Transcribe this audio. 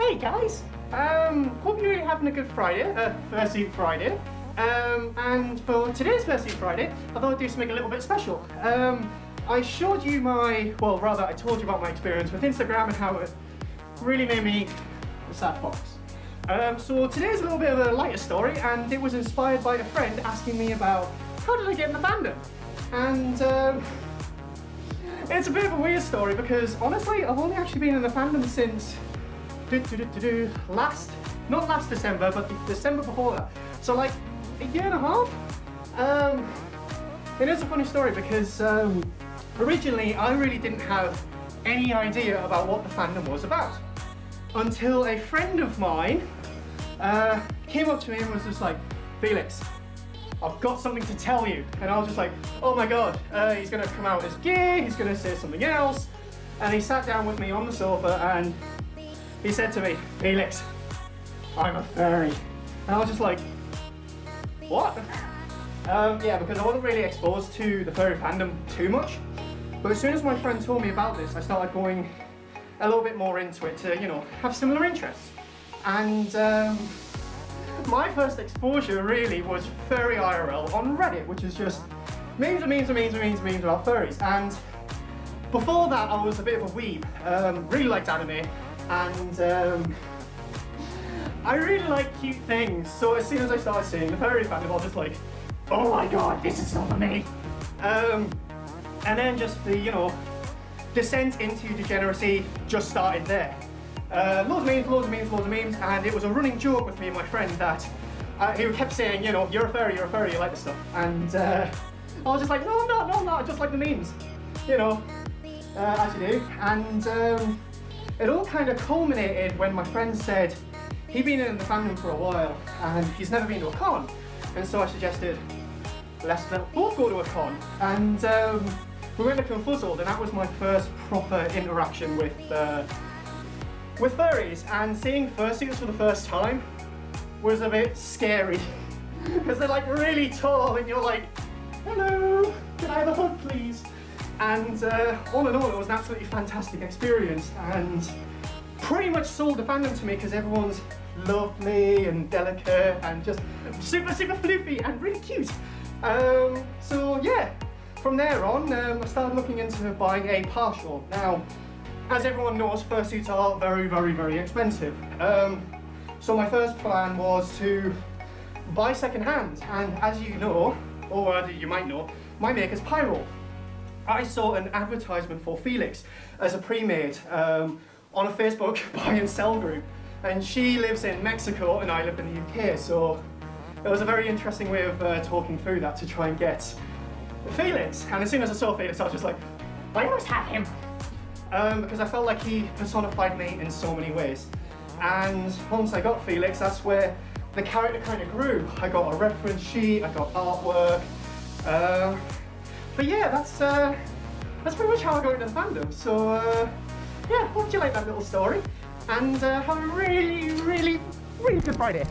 Hey guys, hope you're having a good Friday, Fursuit Friday. And for today's Fursuit Friday, I thought I'd do something a little bit special. I showed you I told you about my experience with Instagram and how it really made me a sad fox. So today's a little bit of a lighter story, and it was inspired by a friend asking me about how did I get in the fandom. And it's a bit of a weird story because honestly, I've only actually been in the fandom since not last December, but the December before that. So like a year and a half. It is a funny story because originally I really didn't have any idea about what the fandom was about until a friend of mine came up to me and was just like, Felix, I've got something to tell you. And I was just like, oh my god, he's gonna come out as gay, he's gonna say something else. And he sat down with me on the sofa and he said to me, Felix, I'm a furry. And I was just like, what? Yeah, because I wasn't really exposed to the furry fandom too much. But as soon as my friend told me about this, I started going a little bit more into it to, you know, have similar interests. And my first exposure really was Furry IRL on Reddit, which is just memes about furries. And before that, I was a bit of a weeb, really liked anime, and I really like cute things. So as soon as I started seeing the furry fandom, I was just like, oh my god, this is not for me. And then just the, you know, descent into degeneracy just started there. Loads of memes, and it was a running joke with me and my friend that he kept saying, you know, you're a furry, you like this stuff. And I was just like, no, I'm not, I just like the memes, you know, as you do. And it all kind of culminated when my friend said he'd been in the fandom for a while and he's never been to a con. And so I suggested, let's both go to a con. And we went to Confuzzled, and that was my first proper interaction with furries. And seeing fursuits for the first time was a bit scary because they're like really tall and you're like, hello, can I have a hug please? And all in all, it was an absolutely fantastic experience and pretty much sold the fandom to me because everyone's lovely and delicate and just super floofy and really cute. So yeah, from there on, I started looking into buying a partial. Now, as everyone knows, fursuits are very expensive. So my first plan was to buy second-hand, and as you know, or as you might know, my maker's Pyro. I saw an advertisement for Felix as a pre-made on a Facebook buy and sell group, and she lives in Mexico and I live in the UK, so it was a very interesting way of talking through that to try and get Felix. And as soon as I saw Felix, I was just like, I must have him, because I felt like he personified me in so many ways. And once I got Felix, that's where the character kind of grew. I got a reference sheet, I got artwork. But yeah, that's pretty much how I got into the fandom. So yeah, hope you like that little story, and have a really good Friday.